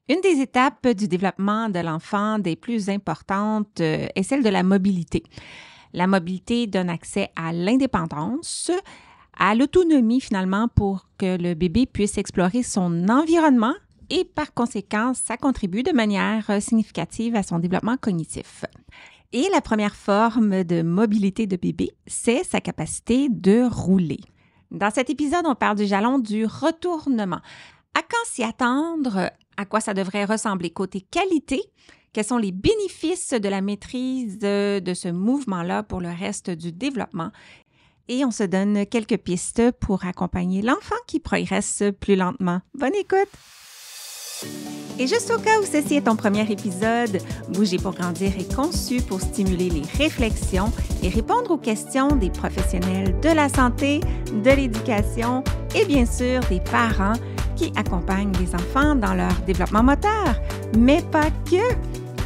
Une des étapes du développement de l'enfant des plus importantes est celle de la mobilité. La mobilité donne accès à l'indépendance, à l'autonomie finalement pour que le bébé puisse explorer son environnement et par conséquent, ça contribue de manière significative à son développement cognitif. Et la première forme de mobilité de bébé, c'est sa capacité de rouler. Dans cet épisode, on parle du jalon du retournement. À quand s'y attendre? À quoi ça devrait ressembler côté qualité? Quels sont les bénéfices de la maîtrise de ce mouvement-là pour le reste du développement? Et on se donne quelques pistes pour accompagner l'enfant qui progresse plus lentement. Bonne écoute! Et juste au cas où ceci est ton premier épisode, Bouger pour grandir est conçu pour stimuler les réflexions et répondre aux questions des professionnels de la santé, de l'éducation et bien sûr des parents qui accompagnent les enfants dans leur développement moteur, mais pas que.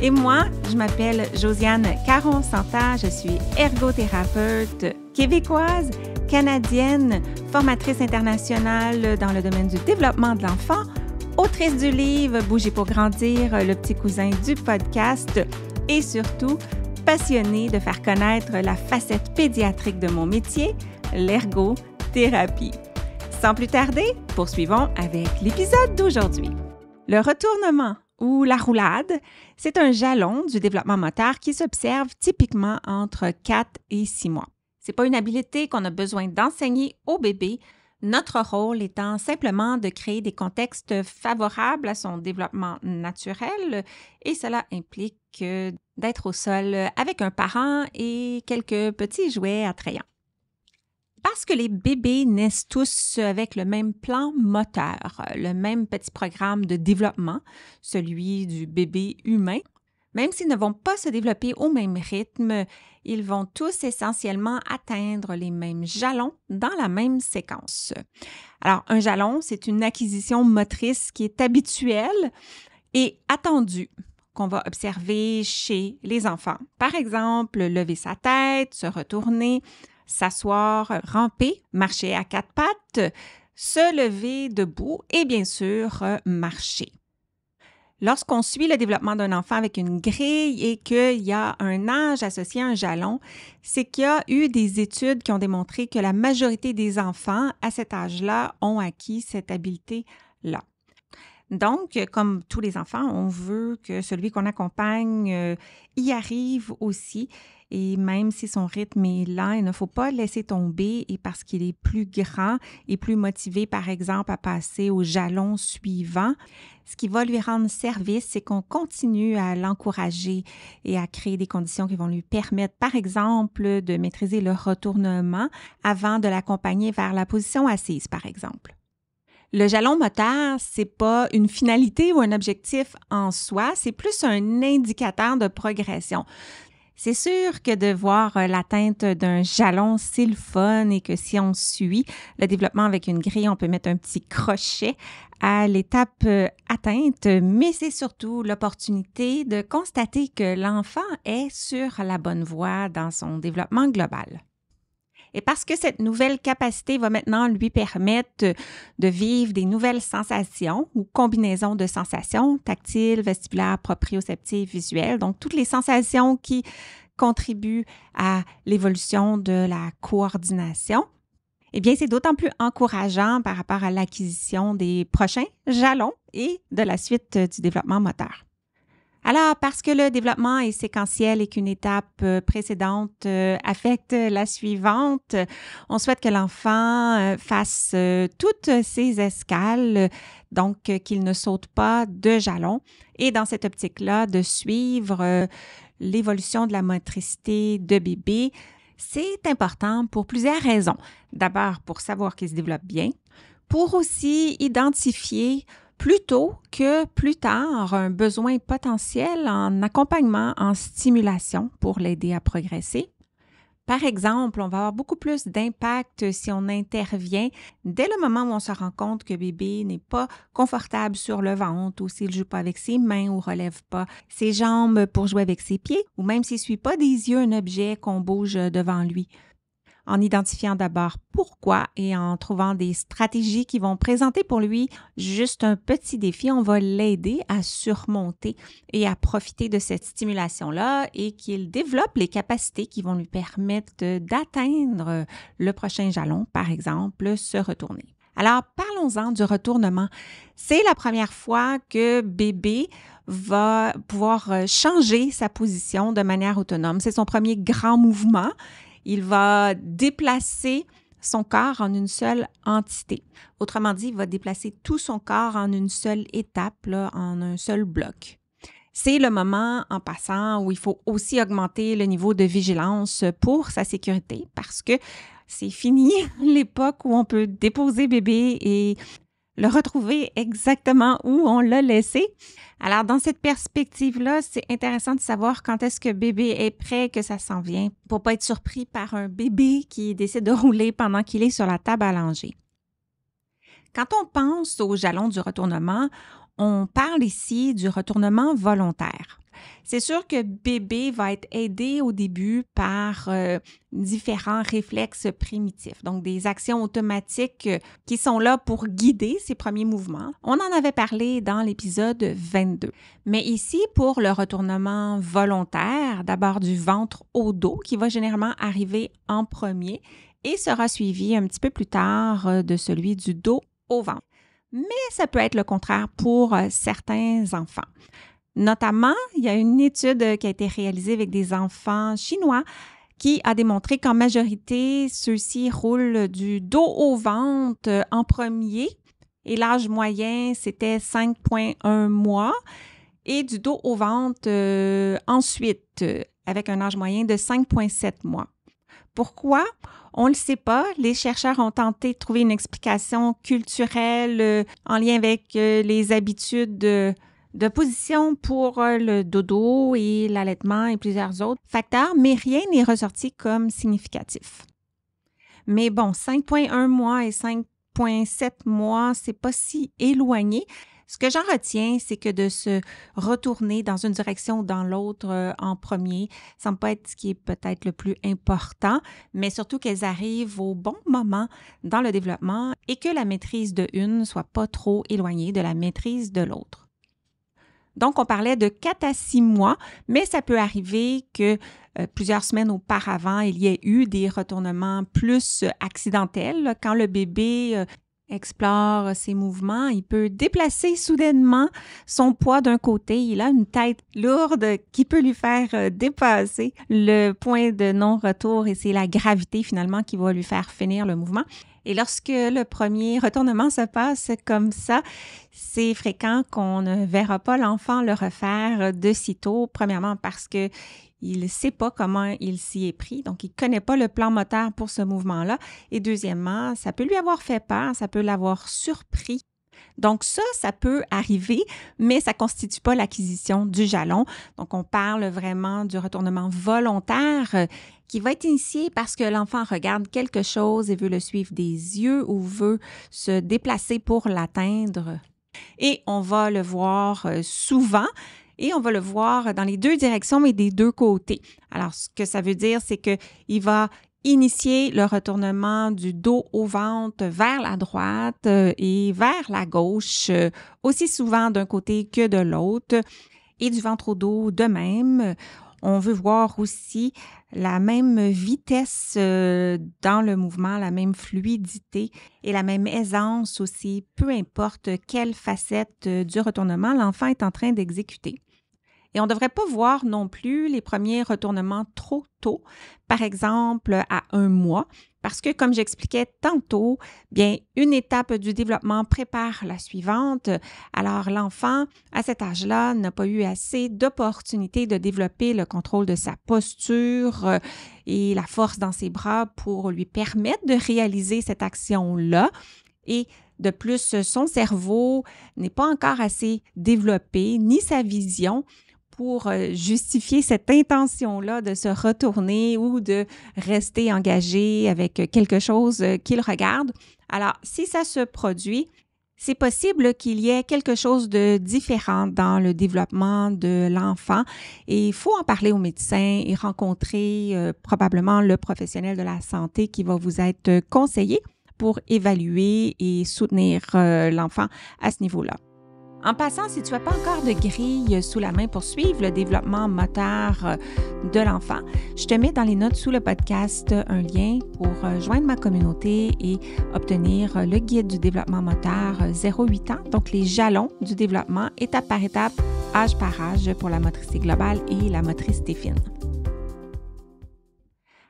Et moi, je m'appelle Josiane Caron-Santa, je suis ergothérapeute québécoise, canadienne, formatrice internationale dans le domaine du développement de l'enfant, autrice du livre Bouger pour grandir, le petit cousin du podcast et surtout passionnée de faire connaître la facette pédiatrique de mon métier, l'ergothérapie. Sans plus tarder, poursuivons avec l'épisode d'aujourd'hui. Le retournement ou la roulade, c'est un jalon du développement moteur qui s'observe typiquement entre 4 et 6 mois. Ce n'est pas une habileté qu'on a besoin d'enseigner au bébé, notre rôle étant simplement de créer des contextes favorables à son développement naturel et cela implique d'être au sol avec un parent et quelques petits jouets attrayants. Parce que les bébés naissent tous avec le même plan moteur, le même petit programme de développement, celui du bébé humain, même s'ils ne vont pas se développer au même rythme, ils vont tous essentiellement atteindre les mêmes jalons dans la même séquence. Alors, un jalon, c'est une acquisition motrice qui est habituelle et attendue qu'on va observer chez les enfants. Par exemple, lever sa tête, se retourner, s'asseoir, ramper, marcher à 4 pattes, se lever debout et bien sûr marcher. Lorsqu'on suit le développement d'un enfant avec une grille et qu'il y a un âge associé à un jalon, c'est qu'il y a eu des études qui ont démontré que la majorité des enfants à cet âge-là ont acquis cette habileté-là. Donc, comme tous les enfants, on veut que celui qu'on accompagne y arrive aussi. Et même si son rythme est lent, il ne faut pas le laisser tomber et parce qu'il est plus grand et plus motivé, par exemple, à passer au jalon suivant, ce qui va lui rendre service, c'est qu'on continue à l'encourager et à créer des conditions qui vont lui permettre, par exemple, de maîtriser le retournement avant de l'accompagner vers la position assise, par exemple. Le jalon moteur, c'est pas une finalité ou un objectif en soi, c'est plus un indicateur de progression. C'est sûr que de voir l'atteinte d'un jalon, c'est le fun et que si on suit le développement avec une grille, on peut mettre un petit crochet à l'étape atteinte, mais c'est surtout l'opportunité de constater que l'enfant est sur la bonne voie dans son développement global. Et parce que cette nouvelle capacité va maintenant lui permettre de vivre des nouvelles sensations ou combinaisons de sensations tactiles, vestibulaires, proprioceptives, visuelles, donc toutes les sensations qui contribuent à l'évolution de la coordination, eh bien, c'est d'autant plus encourageant par rapport à l'acquisition des prochains jalons et de la suite du développement moteur. Alors, parce que le développement est séquentiel et qu'une étape précédente affecte la suivante, on souhaite que l'enfant fasse toutes ses escales, donc qu'il ne saute pas de jalon. Et dans cette optique-là, de suivre l'évolution de la motricité de bébé, c'est important pour plusieurs raisons. D'abord, pour savoir qu'il se développe bien, pour aussi identifier plus tôt que plus tard un besoin potentiel en accompagnement, en stimulation pour l'aider à progresser. Par exemple, on va avoir beaucoup plus d'impact si on intervient dès le moment où on se rend compte que bébé n'est pas confortable sur le ventre ou s'il ne joue pas avec ses mains ou ne relève pas ses jambes pour jouer avec ses pieds ou même s'il ne suit pas des yeux un objet qu'on bouge devant lui. en identifiant d'abord pourquoi et en trouvant des stratégies qui vont présenter pour lui juste un petit défi. On va l'aider à surmonter et à profiter de cette stimulation-là et qu'il développe les capacités qui vont lui permettre d'atteindre le prochain jalon, par exemple, se retourner. Alors, parlons-en du retournement. C'est la première fois que bébé va pouvoir changer sa position de manière autonome. C'est son premier grand mouvement. Il va déplacer son corps en une seule entité. Autrement dit, il va déplacer tout son corps en une seule étape, là, en un seul bloc. C'est le moment, en passant, où il faut aussi augmenter le niveau de vigilance pour sa sécurité parce que c'est fini l'époque où on peut déposer bébé et le retrouver exactement où on l'a laissé. Alors, dans cette perspective-là, c'est intéressant de savoir quand est-ce que bébé est prêt, que ça s'en vient, pour pas être surpris par un bébé qui décide de rouler pendant qu'il est sur la table à langer. Quand on pense au jalon du retournement, on parle ici du retournement volontaire. C'est sûr que bébé va être aidé au début par différents réflexes primitifs, donc des actions automatiques qui sont là pour guider ses premiers mouvements. On en avait parlé dans l'épisode 22. Mais ici, pour le retournement volontaire, d'abord du ventre au dos, qui va généralement arriver en premier et sera suivi un petit peu plus tard de celui du dos au ventre. Mais ça peut être le contraire pour certains enfants. Notamment, il y a une étude qui a été réalisée avec des enfants chinois qui a démontré qu'en majorité, ceux-ci roulent du dos au ventre en premier et l'âge moyen, c'était 5,1 mois et du dos au ventre ensuite avec un âge moyen de 5,7 mois. Pourquoi? On ne le sait pas. Les chercheurs ont tenté de trouver une explication culturelle en lien avec les habitudes de position pour le dodo et l'allaitement et plusieurs autres facteurs, mais rien n'est ressorti comme significatif. Mais bon, 5,1 mois et 5,7 mois, c'est pas si éloigné. Ce que j'en retiens, c'est que de se retourner dans une direction ou dans l'autre en premier, ça semble pas être ce qui est peut-être le plus important, mais surtout qu'elles arrivent au bon moment dans le développement et que la maîtrise de une soit pas trop éloignée de la maîtrise de l'autre. Donc, on parlait de 4 à 6 mois, mais ça peut arriver que plusieurs semaines auparavant, il y ait eu des retournements plus accidentels. Quand le bébé explore ses mouvements, il peut déplacer soudainement son poids d'un côté. Il a une tête lourde qui peut lui faire dépasser le point de non-retour et c'est la gravité finalement qui va lui faire finir le mouvement. Et lorsque le premier retournement se passe comme ça, c'est fréquent qu'on ne verra pas l'enfant le refaire de sitôt, premièrement parce que il ne sait pas comment il s'y est pris, donc il ne connaît pas le plan moteur pour ce mouvement-là. Et deuxièmement, ça peut lui avoir fait peur, ça peut l'avoir surpris. Donc ça peut arriver, mais ça ne constitue pas l'acquisition du jalon. Donc on parle vraiment du retournement volontaire qui va être initié parce que l'enfant regarde quelque chose et veut le suivre des yeux ou veut se déplacer pour l'atteindre. Et on va le voir souvent. Et on va le voir dans les deux directions, mais des deux côtés. Alors, ce que ça veut dire, c'est qu'il va initier le retournement du dos au ventre vers la droite et vers la gauche, aussi souvent d'un côté que de l'autre, et du ventre au dos de même. On veut voir aussi la même vitesse dans le mouvement, la même fluidité et la même aisance aussi, peu importe quelle facette du retournement l'enfant est en train d'exécuter. Et on ne devrait pas voir non plus les premiers retournements trop tôt, par exemple à 1 mois, parce que comme j'expliquais tantôt, bien une étape du développement prépare la suivante. Alors l'enfant, à cet âge-là, n'a pas eu assez d'opportunités de développer le contrôle de sa posture et la force dans ses bras pour lui permettre de réaliser cette action-là. Et de plus, son cerveau n'est pas encore assez développé, ni sa vision, pour justifier cette intention-là de se retourner ou de rester engagé avec quelque chose qu'il regarde. Alors, si ça se produit, c'est possible qu'il y ait quelque chose de différent dans le développement de l'enfant et il faut en parler au médecin et rencontrer probablement le professionnel de la santé qui va vous être conseillé pour évaluer et soutenir l'enfant à ce niveau-là. En passant, si tu n'as pas encore de grille sous la main pour suivre le développement moteur de l'enfant, je te mets dans les notes sous le podcast un lien pour joindre ma communauté et obtenir le guide du développement moteur 0-8 ans, donc les jalons du développement étape par étape, âge par âge pour la motricité globale et la motricité fine.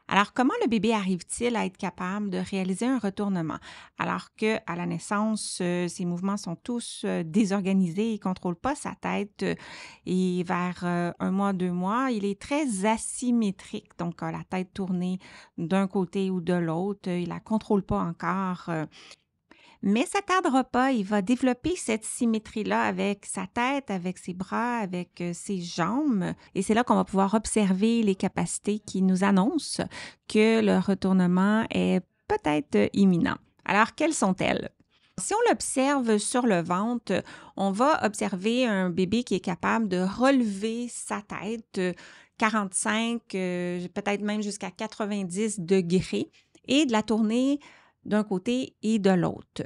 Alors, comment le bébé arrive-t-il à être capable de réaliser un retournement? Alors qu'à la naissance, ses mouvements sont tous désorganisés, il ne contrôle pas sa tête et vers 1 mois, 2 mois, il est très asymétrique. Donc, la tête tournée d'un côté ou de l'autre, il ne la contrôle pas encore. Mais ça ne tardera pas, il va développer cette symétrie-là avec sa tête, avec ses bras, avec ses jambes. Et c'est là qu'on va pouvoir observer les capacités qui nous annoncent que le retournement est peut-être imminent. Alors, quelles sont-elles? Si on l'observe sur le ventre, on va observer un bébé qui est capable de relever sa tête 45, peut-être même jusqu'à 90 degrés et de la tourner d'un côté et de l'autre.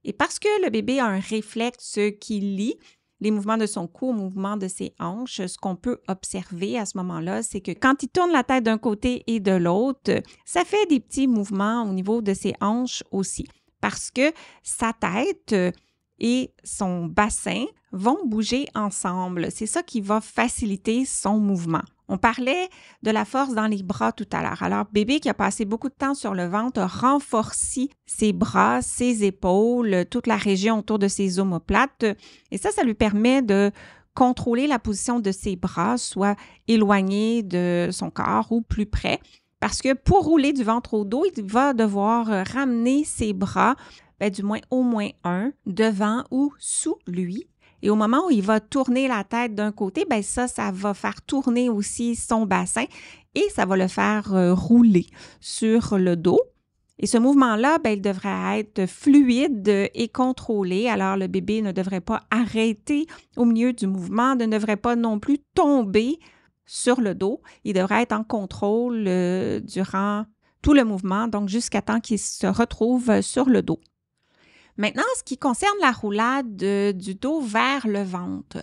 Et parce que le bébé a un réflexe qui lie les mouvements de son cou aux mouvements de ses hanches, ce qu'on peut observer à ce moment-là, c'est que quand il tourne la tête d'un côté et de l'autre, ça fait des petits mouvements au niveau de ses hanches aussi, parce que sa tête et son bassin vont bouger ensemble. C'est ça qui va faciliter son mouvement. On parlait de la force dans les bras tout à l'heure. Alors, bébé qui a passé beaucoup de temps sur le ventre a renforcé ses bras, ses épaules, toute la région autour de ses omoplates. Et ça lui permet de contrôler la position de ses bras, soit éloigné de son corps ou plus près. Parce que pour rouler du ventre au dos, il va devoir ramener ses bras, du moins au moins un, devant ou sous lui. Et au moment où il va tourner la tête d'un côté, ça va faire tourner aussi son bassin et ça va le faire rouler sur le dos. Et ce mouvement-là, il devrait être fluide et contrôlé. Alors, le bébé ne devrait pas arrêter au milieu du mouvement, ne devrait pas non plus tomber sur le dos. Il devrait être en contrôle durant tout le mouvement, donc jusqu'à temps qu'il se retrouve sur le dos. Maintenant, ce qui concerne la roulade du dos vers le ventre,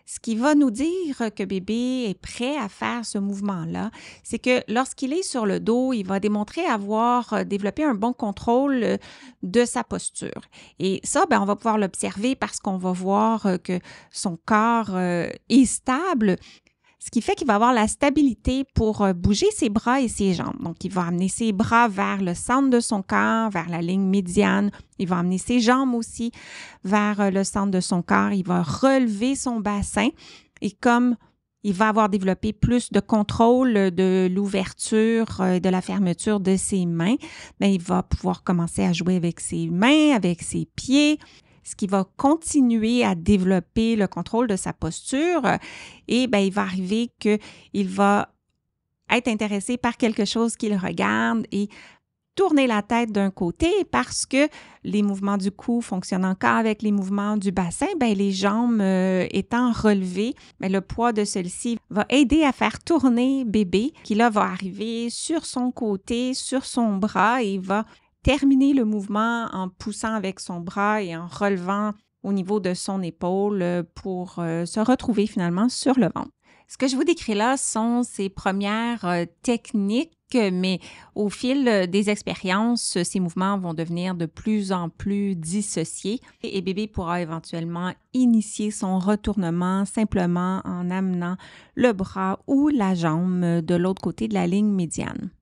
ce qui va nous dire que bébé est prêt à faire ce mouvement-là, c'est que lorsqu'il est sur le dos, il va démontrer avoir développé un bon contrôle de sa posture. Et ça, on va pouvoir l'observer parce qu'on va voir que son corps est stable. Ce qui fait qu'il va avoir la stabilité pour bouger ses bras et ses jambes. Donc, il va amener ses bras vers le centre de son corps, vers la ligne médiane. Il va amener ses jambes aussi vers le centre de son corps. Il va relever son bassin. Et comme il va avoir développé plus de contrôle de l'ouverture et de la fermeture de ses mains, il va pouvoir commencer à jouer avec ses mains, avec ses pieds, ce qui va continuer à développer le contrôle de sa posture et il va arriver qu'il va être intéressé par quelque chose qu'il regarde et tourner la tête d'un côté parce que les mouvements du cou fonctionnent encore avec les mouvements du bassin, les jambes étant relevées, le poids de celui-ci va aider à faire tourner bébé qui là va arriver sur son côté, sur son bras et va terminer le mouvement en poussant avec son bras et en relevant au niveau de son épaule pour se retrouver finalement sur le ventre. Ce que je vous décris là sont ces premières techniques, mais au fil des expériences, ces mouvements vont devenir de plus en plus dissociés et bébé pourra éventuellement initier son retournement simplement en amenant le bras ou la jambe de l'autre côté de la ligne médiane.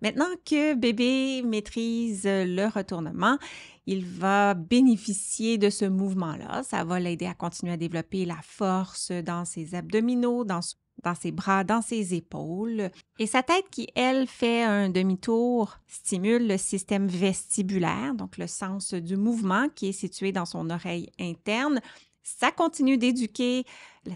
Maintenant que bébé maîtrise le retournement, il va bénéficier de ce mouvement-là. Ça va l'aider à continuer à développer la force dans ses abdominaux, dans ses bras, dans ses épaules. Et sa tête qui, elle, fait un demi-tour, stimule le système vestibulaire, donc le sens du mouvement qui est situé dans son oreille interne. Ça continue d'éduquer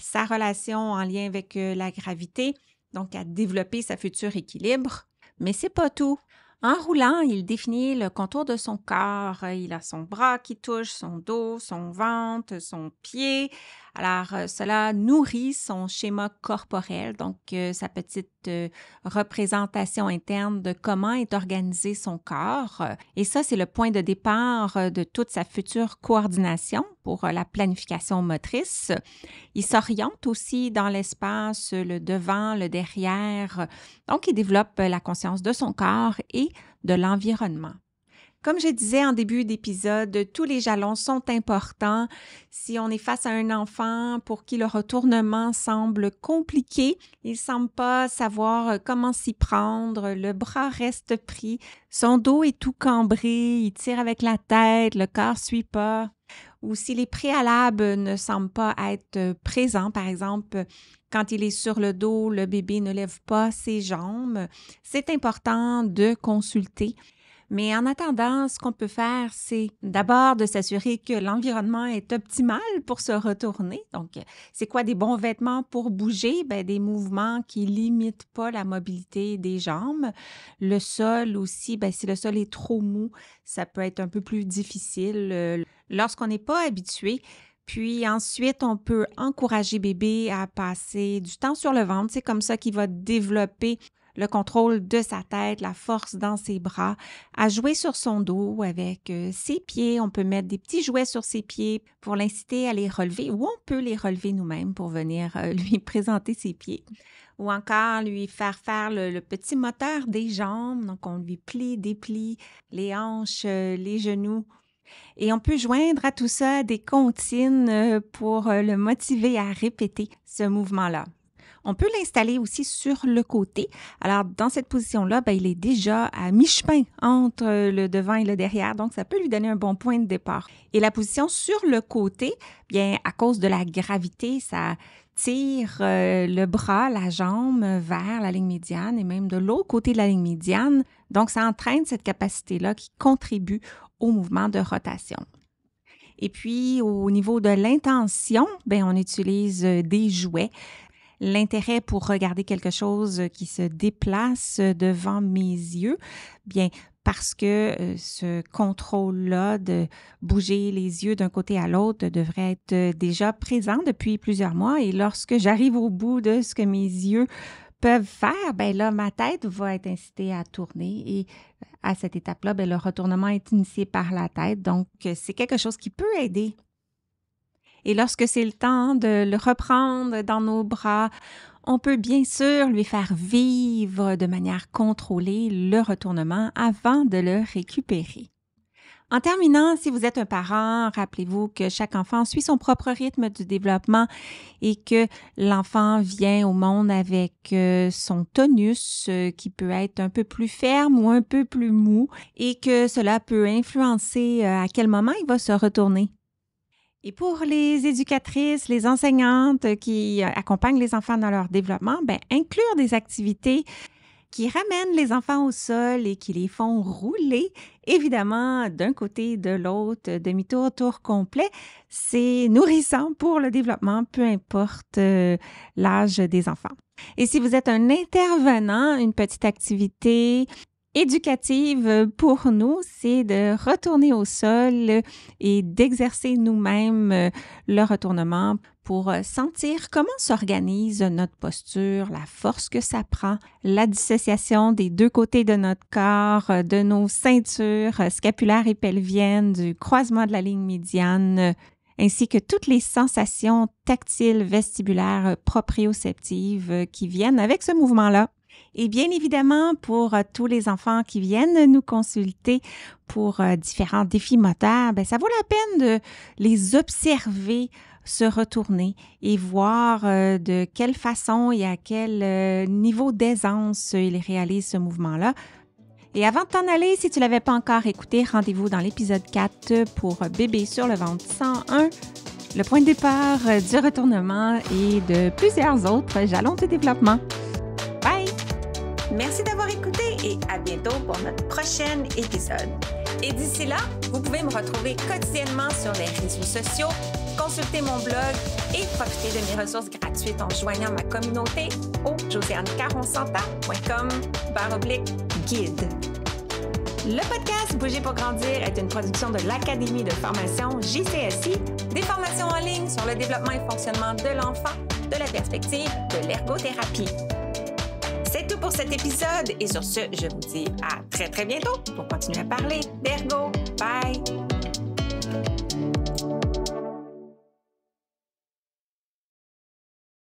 sa relation en lien avec la gravité, donc à développer sa future équilibre. Mais c'est pas tout. En roulant, il définit le contour de son corps. Il a son bras qui touche son dos, son ventre, son pied. Alors, cela nourrit son schéma corporel, donc sa petite représentation interne de comment est organisé son corps. Et ça, c'est le point de départ de toute sa future coordination pour la planification motrice. Il s'oriente aussi dans l'espace, le devant, le derrière. Donc, il développe la conscience de son corps et de l'environnement. Comme je disais en début d'épisode, tous les jalons sont importants. Si on est face à un enfant pour qui le retournement semble compliqué, il ne semble pas savoir comment s'y prendre, le bras reste pris, son dos est tout cambré, il tire avec la tête, le corps ne suit pas. Ou si les préalables ne semblent pas être présents, par exemple, quand il est sur le dos, le bébé ne lève pas ses jambes, c'est important de consulter. Mais en attendant, ce qu'on peut faire, c'est d'abord de s'assurer que l'environnement est optimal pour se retourner. Donc, c'est quoi des bons vêtements pour bouger? Bien, des mouvements qui limitent pas la mobilité des jambes. Le sol aussi, bien, si le sol est trop mou, ça peut être un peu plus difficile lorsqu'on n'est pas habitué. Puis ensuite, on peut encourager bébé à passer du temps sur le ventre. C'est comme ça qu'il va développer le contrôle de sa tête, la force dans ses bras, à jouer sur son dos avec ses pieds. On peut mettre des petits jouets sur ses pieds pour l'inciter à les relever ou on peut les relever nous-mêmes pour venir lui présenter ses pieds. Ou encore lui faire le petit moteur des jambes. Donc, on lui plie, déplie les hanches, les genoux. Et on peut joindre à tout ça des comptines pour le motiver à répéter ce mouvement-là. On peut l'installer aussi sur le côté. Alors, dans cette position-là, bien, il est déjà à mi-chemin entre le devant et le derrière, donc ça peut lui donner un bon point de départ. Et la position sur le côté, bien, à cause de la gravité, ça tire le bras, la jambe vers la ligne médiane et même de l'autre côté de la ligne médiane. Donc, ça entraîne cette capacité-là qui contribue au mouvement de rotation. Et puis, au niveau de l'intention, bien, on utilise des jouets. L'intérêt pour regarder quelque chose qui se déplace devant mes yeux, bien, parce que ce contrôle-là de bouger les yeux d'un côté à l'autre devrait être déjà présent depuis plusieurs mois. Et lorsque j'arrive au bout de ce que mes yeux peuvent faire, bien là, ma tête va être incitée à tourner et à cette étape-là, bien, le retournement est initié par la tête. Donc, c'est quelque chose qui peut aider. Et lorsque c'est le temps de le reprendre dans nos bras, on peut bien sûr lui faire vivre de manière contrôlée le retournement avant de le récupérer. En terminant, si vous êtes un parent, rappelez-vous que chaque enfant suit son propre rythme du développement et que l'enfant vient au monde avec son tonus qui peut être un peu plus ferme ou un peu plus mou et que cela peut influencer à quel moment il va se retourner. Et pour les éducatrices, les enseignantes qui accompagnent les enfants dans leur développement, bien, inclure des activités qui ramènent les enfants au sol et qui les font rouler, évidemment, d'un côté et de l'autre, demi-tour, tour complet, c'est nourrissant pour le développement, peu importe l'âge des enfants. Et si vous êtes un intervenant, une petite activité éducative pour nous, c'est de retourner au sol et d'exercer nous-mêmes le retournement pour sentir comment s'organise notre posture, la force que ça prend, la dissociation des deux côtés de notre corps, de nos ceintures scapulaires et pelviennes, du croisement de la ligne médiane, ainsi que toutes les sensations tactiles, vestibulaires, proprioceptives qui viennent avec ce mouvement-là. Et bien évidemment, pour tous les enfants qui viennent nous consulter pour différents défis moteurs, bien, ça vaut la peine de les observer se retourner et voir de quelle façon et à quel niveau d'aisance ils réalisent ce mouvement-là. Et avant de t'en aller, si tu ne l'avais pas encore écouté, rendez-vous dans l'épisode 4 pour Bébé sur le ventre 101, le point de départ du retournement et de plusieurs autres jalons de développement. Bye! Merci d'avoir écouté et à bientôt pour notre prochain épisode. Et d'ici là, vous pouvez me retrouver quotidiennement sur les réseaux sociaux, consulter mon blog et profiter de mes ressources gratuites en joignant ma communauté au josianecaronsanta.com/guide. Le podcast Bouger pour grandir est une production de l'Académie de formation JCSI, des formations en ligne sur le développement et fonctionnement de l'enfant, de la perspective de l'ergothérapie. C'est tout pour cet épisode et sur ce, je vous dis à très bientôt pour continuer à parler d'ergo. Bye!